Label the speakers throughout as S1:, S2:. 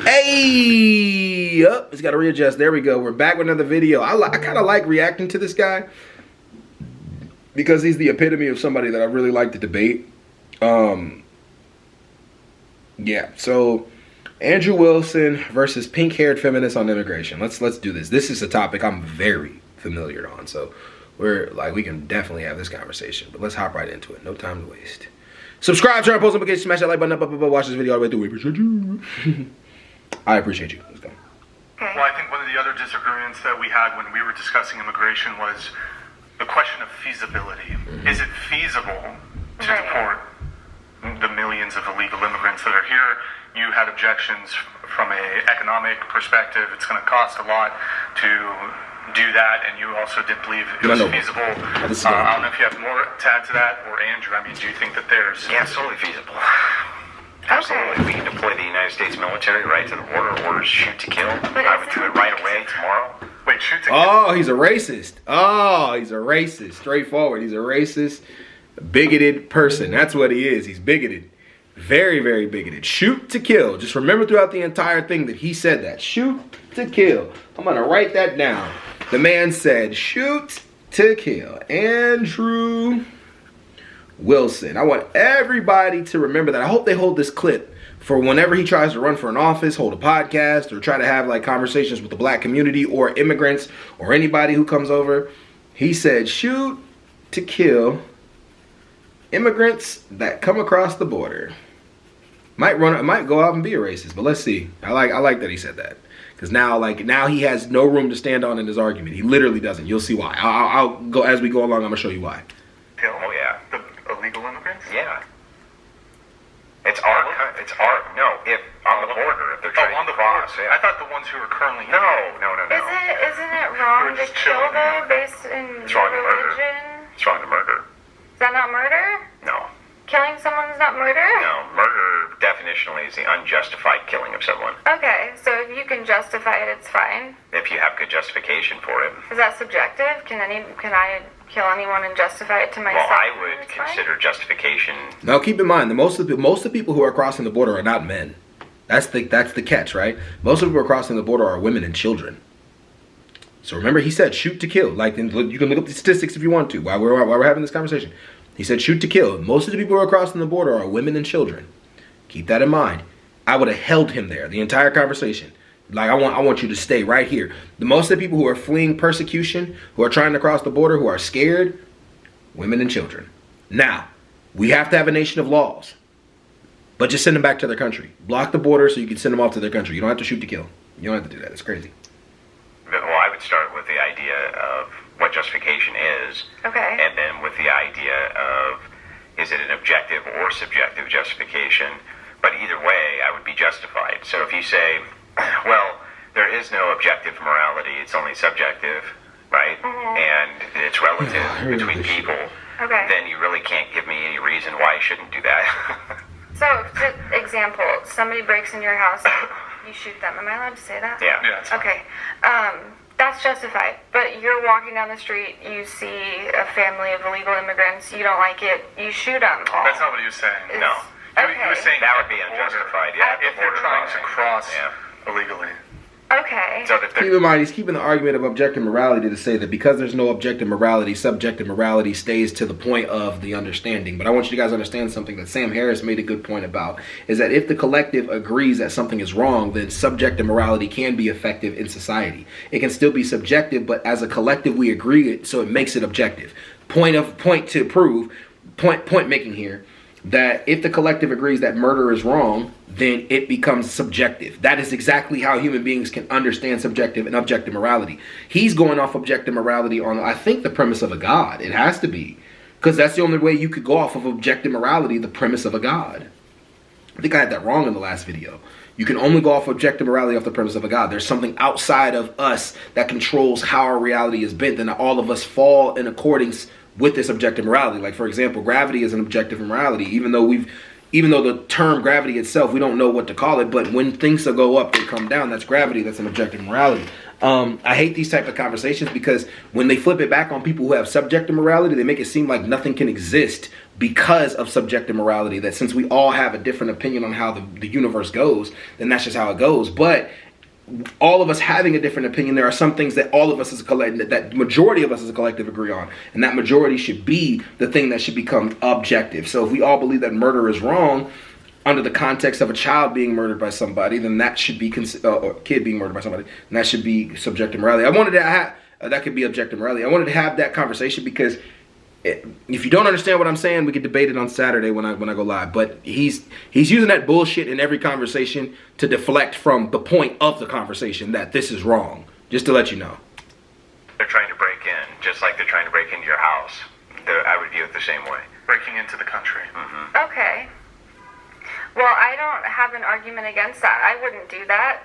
S1: Hey, it's got to readjust. There we go. We're back with another video. I kind of like reacting to this guy because he's the epitome of somebody that I really like to debate. Yeah. So Andrew Wilson versus pink-haired feminists on immigration. Let's do this. This is a topic I'm very familiar on. So we can definitely have this conversation. But let's hop right into it. No time to waste. Subscribe, turn on post notifications, smash that like button up, watch this video all the way through. We appreciate you. I appreciate you. Let's go.
S2: Well, I think one of the other disagreements that we had when we were discussing immigration was the question of feasibility. Is it feasible to deport the millions of illegal immigrants that are here? You had objections from an economic perspective. It's going to cost a lot to do that, and you also didn't believe it was feasible. I don't know if you have more to add to that, or Andrew, I mean, do you think that there's...
S3: Yeah, it's totally feasible. Absolutely. We can deploy the United States military right to the border, or shoot to kill. I would do it right away tomorrow.
S2: Wait, shoot to kill?
S1: Oh, he's a racist. Oh, he's a racist. Straightforward. He's a racist, bigoted person. That's what he is. He's bigoted. Very, very bigoted. Shoot to kill. Just remember throughout the entire thing that he said that. Shoot to kill. I'm going to write that down. The man said, shoot to kill. Andrew Wilson. I want everybody to remember that. I hope they hold this clip for whenever he tries to run for an office, hold a podcast, or try to have like conversations with the black community or immigrants or anybody who comes over. He said, shoot to kill immigrants that come across the border. Might go out and be a racist, but let's see. I like that he said that. Because now he has no room to stand on in his argument. He literally doesn't. You'll see why. I'll go as we go along. I'm gonna show you why.
S2: Oh yeah, the illegal immigrants.
S3: Yeah, it's our. No, if on the border, if they're trying to cross. Yeah.
S2: I thought the ones who are currently.
S3: No.
S4: Isn't it wrong to kill though, based in
S3: It's wrong to murder.
S4: religion?
S3: It's wrong to murder.
S4: Is that not murder?
S3: No.
S4: Killing someone is not murder?
S3: No, murder definitionally is the unjustified killing of someone.
S4: Okay, so if you can justify it, it's fine.
S3: If you have good justification for it.
S4: Is that subjective? Can I kill anyone and justify it to myself?
S3: Well, I would consider justification.
S1: Now keep in mind that most of the people who are crossing the border are not men. That's the catch, right? Most of the people who are crossing the border are women and children. So remember, he said shoot to kill. Like, you can look up the statistics if you want to while we're having this conversation. He said shoot to kill. Most of the people who are crossing the border are women and children. Keep that in mind. I would have held him there the entire conversation. Like, I want you to stay right here. Most of the people who are fleeing persecution, who are trying to cross the border, who are scared, women and children. Now, we have to have a nation of laws. But just send them back to their country. Block the border so you can send them off to their country. You don't have to shoot to kill. You don't have to do that. It's crazy.
S3: Well, I would start with the idea of what justification is.
S4: Okay.
S3: And then with the idea of, is it an objective or subjective justification? But either way, I would be justified. So if you say, well, there is no objective morality, it's only subjective, right? And it's relative between people, then you really can't give me any reason why I shouldn't do that.
S4: So, just example, somebody breaks in your house, you shoot them. Am I allowed to say that?
S3: Yeah.
S2: Yes.
S4: Okay. That's justified. But you're walking down the street, you see a family of illegal immigrants, you don't like it, you shoot them.
S2: That's not what he was saying.
S3: No.
S4: Okay.
S2: He was saying
S3: That would be unjustified, yeah.
S2: if they're trying to cross illegally.
S4: Okay.
S3: So that
S1: Keep in mind, he's keeping the argument of objective morality to say that because there's no objective morality, subjective morality stays to the point of the understanding. But I want you guys to understand something that Sam Harris made a good point about, is that if the collective agrees that something is wrong, then subjective morality can be effective in society. It can still be subjective, but as a collective we agree it, so it makes it objective. Point making here, that if the collective agrees that murder is wrong, then it becomes subjective. That is exactly how human beings can understand subjective and objective morality. He's going off objective morality on, I think, the premise of a God. It has to be. Because that's the only way you could go off of objective morality, the premise of a God. I think I had that wrong in the last video. You can only go off objective morality off the premise of a God. There's something outside of us that controls how our reality is bent, and all of us fall in accordance with this objective morality. Like, for example, gravity is an objective morality, even though the term gravity itself, we don't know what to call it, but when things go up, they come down. That's gravity. That's an objective morality. I hate these type of conversations because when they flip it back on people who have subjective morality, they make it seem like nothing can exist because of subjective morality, that since we all have a different opinion on how the universe goes, then that's just how it goes. But all of us having a different opinion, there are some things that all of us as a collective, that majority of us as a collective agree on, and that majority should be the thing that should become objective. So if we all believe that murder is wrong under the context of a child being murdered by somebody, then that should be or a kid being murdered by somebody, and that should be subjective morality. I wanted to have that could be objective morality. I wanted to have that conversation because if you don't understand what I'm saying, we could debate it on Saturday when I go live. But he's using that bullshit in every conversation to deflect from the point of the conversation, that this is wrong. Just to let you know.
S3: They're trying to break in, just like they're trying to break into your house. I would view it the same way.
S2: Breaking into the country.
S3: Mm-hmm.
S4: Okay. Well, I don't have an argument against that. I wouldn't do that.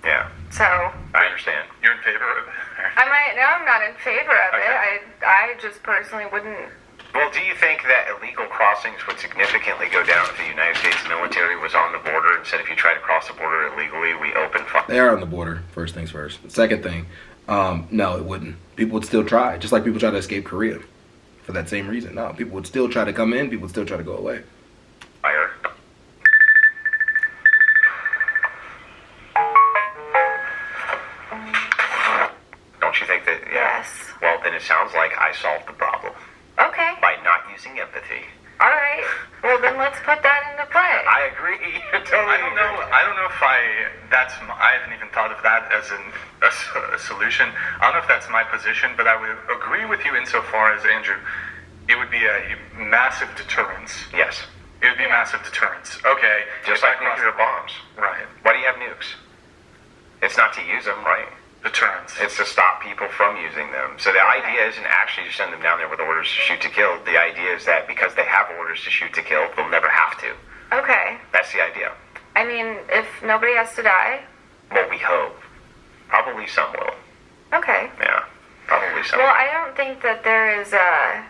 S3: Yeah.
S4: So.
S3: I understand.
S2: You're in favor of it?
S4: I'm not in favor of
S3: Okay.
S4: it. I just personally wouldn't.
S3: Well, do you think that illegal crossings would significantly go down if the United States military was on the border and said if you try to cross the border illegally, we open fire?
S1: They are on the border, first things first. Second thing, no, it wouldn't. People would still try, just like people try to escape Korea for that same reason. No, people would still try to come in, people would still try to go away.
S3: Fire. Don't you think that? Yeah.
S4: Yes.
S3: Well, then it sounds like I solved the problem
S4: Okay.
S3: by not using empathy.
S4: All right. Well, then let's put that into play.
S3: I agree. Totally.
S2: I don't know if I haven't even thought of that as a solution. I don't know if that's my position, but I would agree with you insofar as, Andrew, it would be a massive deterrence.
S3: Yes.
S2: It would be a massive deterrence. Okay.
S3: Just
S2: if I
S3: like
S2: cross
S3: nuclear
S2: the border-
S3: bombs.
S2: Right.
S3: Why do you have nukes? It's not to use them, right?
S2: Deterrence.
S3: It's to stop people from using them. So the idea isn't actually to send them down there with orders to shoot to kill. The idea is that because they have orders to shoot to kill, they'll never have to.
S4: Okay.
S3: That's the idea.
S4: I mean, if nobody has to die.
S3: Well, we hope. Probably some will.
S4: Okay.
S3: Yeah. Probably some.
S4: Well, I don't think that there is a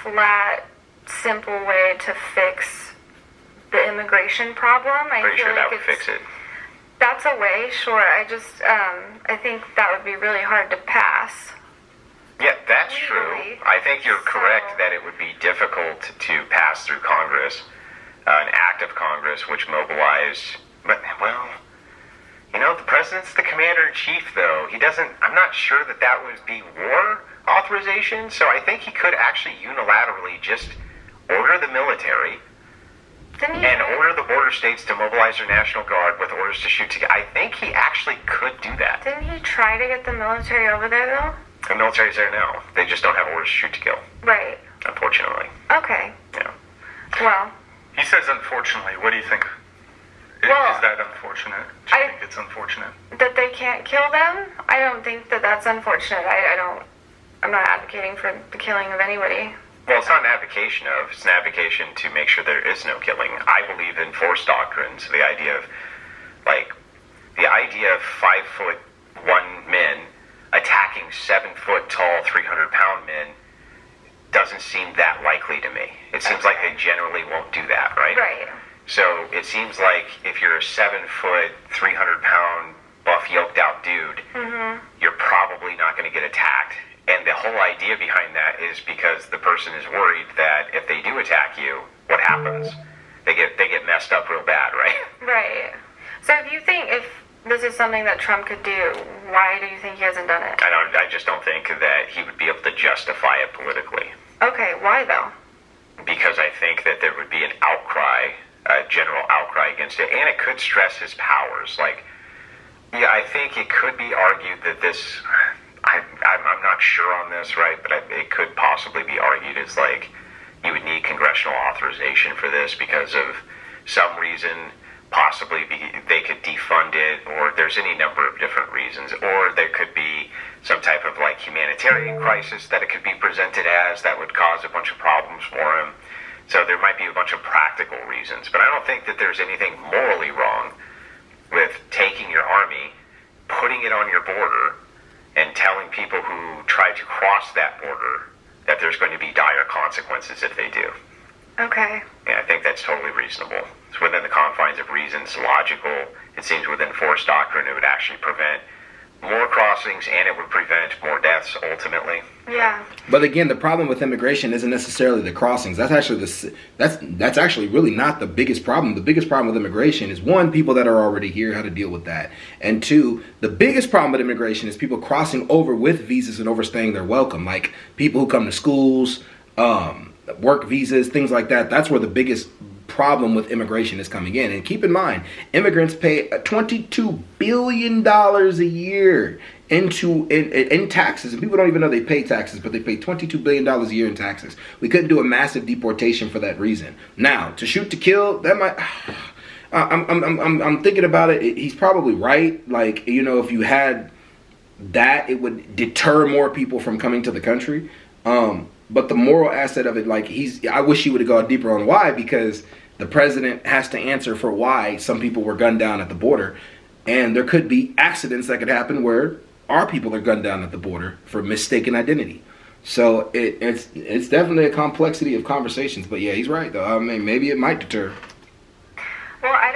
S4: flat, simple way to fix the immigration problem.
S3: Pretty sure that would fix it.
S4: That's a way, sure. I think that would be really hard to pass.
S3: Yeah, that's true.
S4: Legally.
S3: I think you're correct
S4: So-
S3: that it would be difficult to pass through Congress, an act of Congress which mobilized. But, well, the president's the commander-in-chief, though. I'm not sure that would be war authorization, so I think he could actually unilaterally just order the military and order the border states to mobilize their National Guard with orders to shoot to kill. I think he actually could do that.
S4: Didn't he try to get the military over there, though?
S3: The military's there now. They just don't have orders to shoot to kill,
S4: Right.
S3: unfortunately.
S4: Okay.
S3: Yeah.
S4: Well,
S2: He says unfortunately. What do you think?
S4: Well,
S2: Is that unfortunate? Do you
S4: I-
S2: think it's unfortunate?
S4: that they can't kill them, I don't think that that's unfortunate. I'm not advocating for the killing of anybody.
S3: Well, it's not an advocation of. It's an advocation to make sure there is no killing. I believe in force doctrines. The idea of 5'1" men attacking 7-foot tall, 300-pound men doesn't seem that likely to me. It seems like they generally won't do that, right?
S4: Right.
S3: So it seems like if you're a 7-foot, 300-pound, buff, yoked-out dude, you're probably not going to get attacked. And the whole idea behind that is because the person is worried that if they do attack you, what happens? They get messed up real bad, right?
S4: Right. So if this is something that Trump could do, why do you think he hasn't done it?
S3: I just don't think that he would be able to justify it politically.
S4: Okay, why though?
S3: Because I think that there would be an outcry, a general outcry against it, and it could stress his powers. I think it could be argued that this, I'm not sure on this, right, but it could possibly be argued as you would need congressional authorization for this because of some reason, possibly they could defund it, or there's any number of different reasons, or there could be some type of humanitarian crisis that it could be presented as that would cause a bunch of problems for him. So there might be a bunch of practical reasons, but I don't think that there's anything morally wrong with taking your army, putting it on your border, and telling people who try to cross that border that there's going to be dire consequences if they do.
S4: Okay.
S3: And I think that's totally reasonable. It's within the confines of reason. It's logical. It seems within force doctrine it would actually prevent more crossings and it would prevent more deaths ultimately.
S4: Yeah.
S1: But again, the problem with immigration isn't necessarily the crossings. That's actually really not the biggest problem. The biggest problem with immigration is, one, people that are already here, how to deal with that. And two, the biggest problem with immigration is people crossing over with visas and overstaying their welcome. Like people who come to schools, work visas, things like that. That's where the biggest problem with immigration is coming in. And keep in mind, immigrants pay $22 billion a year in taxes, and people don't even know they pay taxes, but they pay $22 billion a year in taxes. We couldn't do a massive deportation for that reason. Now, to shoot to kill, that might. I'm thinking about it. He's probably right. Like, you know, if you had that, it would deter more people from coming to the country. But the moral asset of it, like, I wish he would have gone deeper on why, because the president has to answer for why some people were gunned down at the border, and there could be accidents that could happen where our people are gunned down at the border for mistaken identity. So it's definitely a complexity of conversations. But yeah, he's right though. I mean, maybe it might deter.
S4: Well, I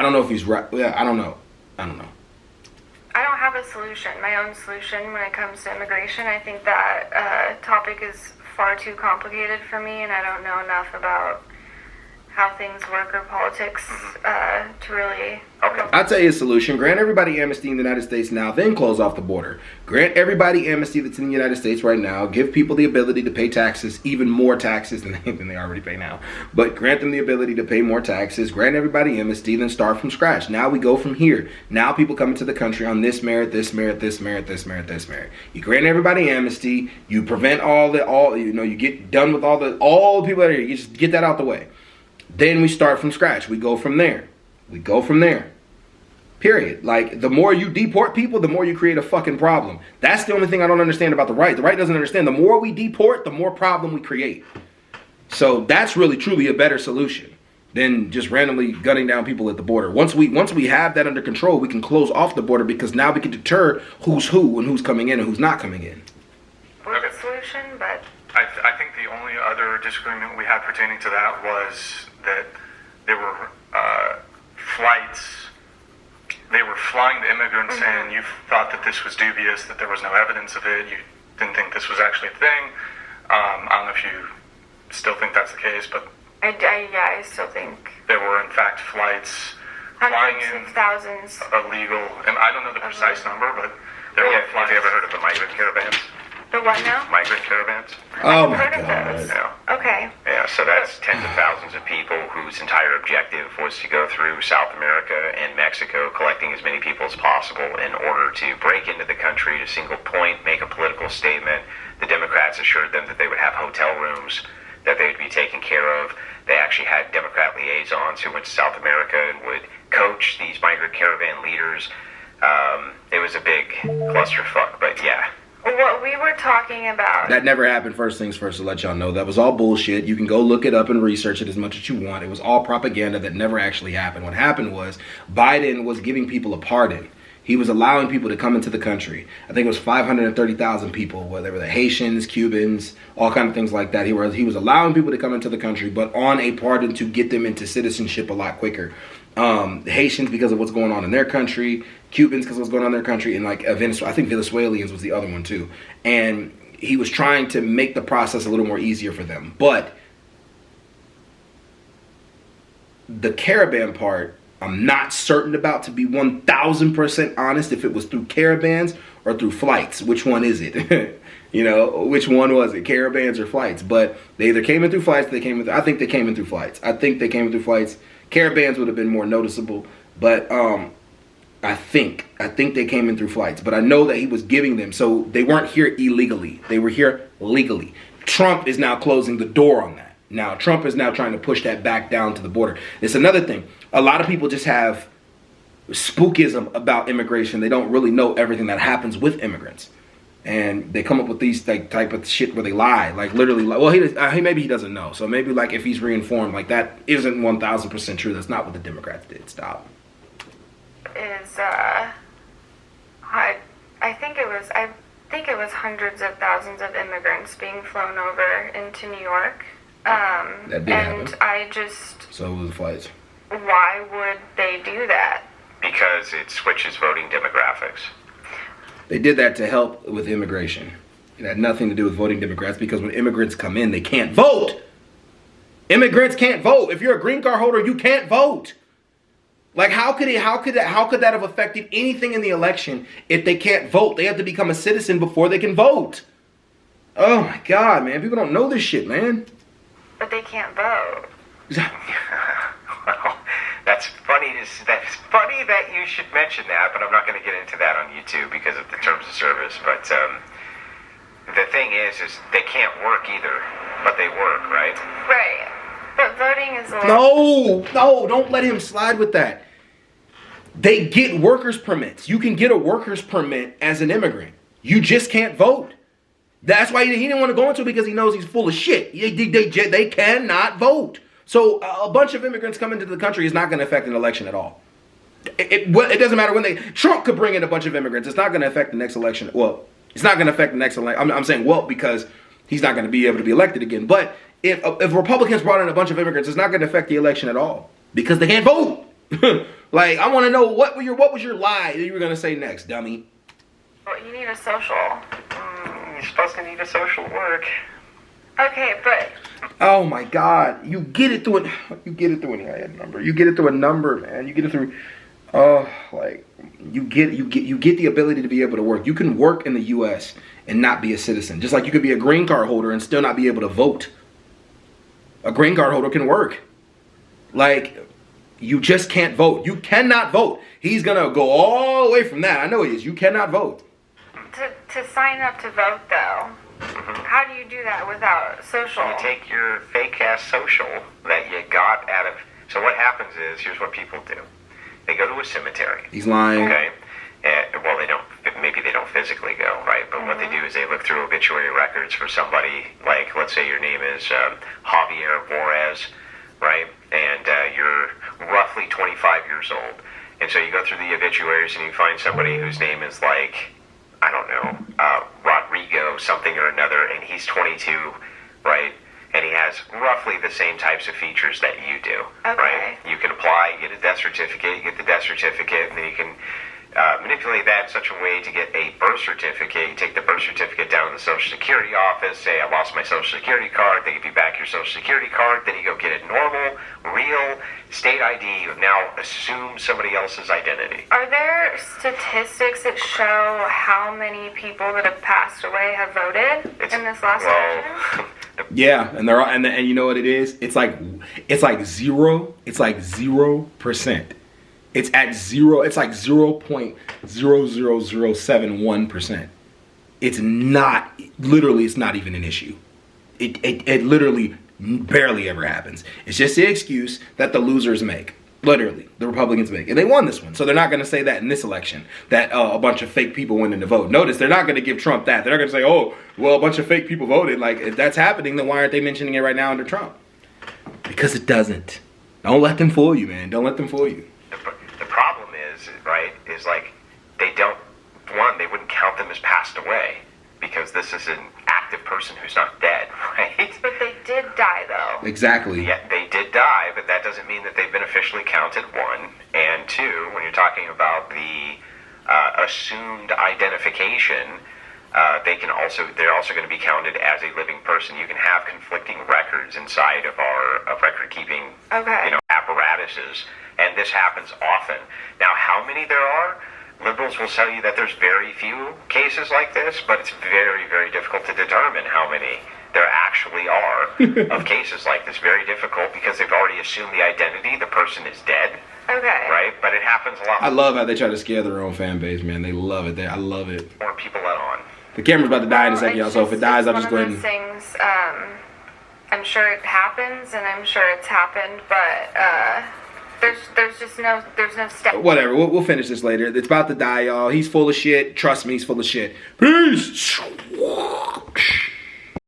S1: don't know if he's right. Yeah, I don't know. I don't
S4: have a solution, my own solution when it comes to immigration. I think that topic is far too complicated for me, and I don't know enough about how things work or politics to really...
S3: Okay.
S1: I'll tell you a solution. Grant everybody amnesty in the United States now, then close off the border. Grant everybody amnesty that's in the United States right now. Give people the ability to pay taxes, even more taxes than they already pay now. But grant them the ability to pay more taxes. Grant everybody amnesty, then start from scratch. Now we go from here. Now people come into the country on this merit, this merit, this merit, this merit, this merit. You grant everybody amnesty. You prevent you get done with all the people that are here. You just get that out the way. Then we start from scratch. We go from there. Period. Like, the more you deport people, the more you create a fucking problem. That's the only thing I don't understand about the right. The right doesn't understand. The more we deport, the more problem we create. So that's really, truly a better solution than just randomly gunning down people at the border. Once we have that under control, we can close off the border, because now we can deter who's who and who's coming in and who's not coming in.
S4: With the solution, but...
S2: I think the only other disagreement we had pertaining to that was that there were flights. They were flying the immigrants in. You thought that this was dubious, that there was no evidence of it. You didn't think this was actually a thing. I don't know if you still think that's the case, but
S4: I still think
S2: there were in fact flights flying in,
S4: thousands
S2: illegal, and I don't know the precise number, but there were flights.
S3: Have you ever heard of the migrant caravans?
S4: The what now?
S3: Migrant caravans?
S1: Oh my
S4: heard of those.
S3: Yeah.
S4: Okay.
S3: Yeah, so that's tens of thousands of people whose entire objective was to go through South America and Mexico, collecting as many people as possible in order to break into the country at a single point, make a political statement. The Democrats assured them that they would have hotel rooms, that they would be taken care of. They actually had Democrat liaisons who went to South America and would coach these migrant caravan leaders. It was a big clusterfuck, but yeah.
S4: What we were talking about...
S1: That never happened. First things first, to let y'all know. That was all bullshit. You can go look it up and research it as much as you want. It was all propaganda that never actually happened. What happened was Biden was giving people a pardon. He was allowing people to come into the country. I think it was 530,000 people, whether they were the Haitians, Cubans, all kind of things like that. He was allowing people to come into the country, but on a pardon to get them into citizenship a lot quicker. The Haitians, because of what's going on in their country. Cubans, because of what's going on in their country. And like Venezuela, I think Venezuelans was the other one too. And he was trying to make the process a little more easier for them. But the caravan part, I'm not certain about, to be 1,000% honest, if it was through caravans or through flights. Which one is it? You know, which one was it? Caravans or flights? But they either came in through flights, I think they came in through flights. Caravans would have been more noticeable, but I think they came in through flights. But I know that he was giving them, so they weren't here illegally. They were here legally. Trump is now closing the door on that. Now, Trump is now trying to push that back down to the border. It's another thing. A lot of people just have spookism about immigration. They don't really know everything that happens with immigrants. And they come up with these type of shit where they lie, like literally. Well, maybe he doesn't know. So maybe like if he's reinformed, like that isn't 1,000% true. That's not what the Democrats did. Stop.
S4: I think it was hundreds of thousands of immigrants being flown over into New York.
S1: That did happen. So was the flights.
S4: Why would they do that?
S3: Because it switches voting demographics.
S1: They did that to help with immigration. It had nothing to do with voting Democrats, because when immigrants come in, they can't vote. Immigrants can't vote. If you're a green card holder, you can't vote. Like, how could that have affected anything in the election if they can't vote? They have to become a citizen before they can vote. Oh my God, man. People don't know this shit, man.
S4: But they can't vote.
S3: Well, that's funny that you should mention that, but I'm not going to get into that on YouTube because of the terms of service. But the thing is they can't work either, but they work, right?
S4: Right. But voting is a
S1: No, don't let him slide with that. They get workers' permits. You can get a workers' permit as an immigrant. You just can't vote. That's why he didn't want to go into it, because he knows he's full of shit. They cannot vote. So a bunch of immigrants coming into the country is not going to affect an election at all. It doesn't matter when Trump could bring in a bunch of immigrants. It's not going to affect the next election. Well, it's not going to affect the next election. I'm saying because he's not going to be able to be elected again. But if Republicans brought in a bunch of immigrants, it's not going to affect the election at all, because they can't vote. Like, I want to know what was your lie that you were going to say next, dummy?
S4: Well, you need a social.
S3: You're supposed to need a social work.
S4: Okay, but
S1: Oh my God! You get it through an EIN number. You get it through a number, man. You get it through. You get the ability to be able to work. You can work in the U.S. and not be a citizen, just like you could be a green card holder and still not be able to vote. A green card holder can work. Like, you just can't vote. You cannot vote. He's gonna go all the way from that. I know he is. You cannot vote.
S4: to sign up to vote, though, how do you do that without social?
S3: You take your fake ass social that you got out of. So what happens is, here's what people do. They go to a cemetery.
S1: He's lying.
S3: Okay. Well, they don't. Maybe they don't physically go, right? But what they do is they look through obituary records for somebody. Like, let's say your name is Javier Borez, right? And you're roughly 25 years old. And so you go through the obituaries and you find somebody whose name is like, I don't know, Rodrigo something or another, and he's 22, right? And he has roughly the same types of features that you do, right? You can apply, you get a death certificate, you get the death certificate, and then you can manipulate that in such a way to get a birth certificate. You take the birth certificate down to the Social Security office, say, I lost my Social Security card, they give you back your Social Security card, then you go get a normal, real state ID. You now assume somebody else's identity.
S4: Are there statistics that show how many people that have passed away have voted in this last election?
S1: Yeah, and you know what it is? It's like 0%. It's at zero. It's like 0.00071%. It's not, literally, it's not even an issue. It literally barely ever happens. It's just the excuse that the losers make. Literally, the Republicans make. And they won this one. So they're not going to say that in this election, that a bunch of fake people went in to vote. Notice, they're not going to give Trump that. They're not going to say, oh, well, a bunch of fake people voted. Like, if that's happening, then why aren't they mentioning it right now under Trump? Because it doesn't. Don't let them fool you, man. Don't let them fool you.
S3: The problem is, right, is like, they wouldn't count them as passed away, because this is an active person who's not dead, right?
S4: But they did die, though.
S1: Exactly.
S3: Yeah, they did die, but that doesn't mean that they've been officially counted, one. And two, when you're talking about the assumed identification, they're also going to be counted as a living person. You can have conflicting records inside of our record-keeping apparatuses, and this happens often. Now, how many there are? Liberals will tell you that there's very few cases like this, but it's very, very difficult to determine how many there actually are of cases like this. Very difficult, because they've already assumed the identity. The person is dead.
S4: Okay.
S3: Right? But it happens a lot.
S1: I love how they try to scare their own fan base, man. They love it. I love it.
S3: More people let on.
S1: The camera's about to die in a second, y'all. So if it dies, I'll just go ahead and...
S4: things, I'm sure it happens, and I'm sure it's happened, but there's no step.
S1: Whatever, we'll finish this later. It's about to die, y'all. He's full of shit. Trust me, he's full of shit. Peace!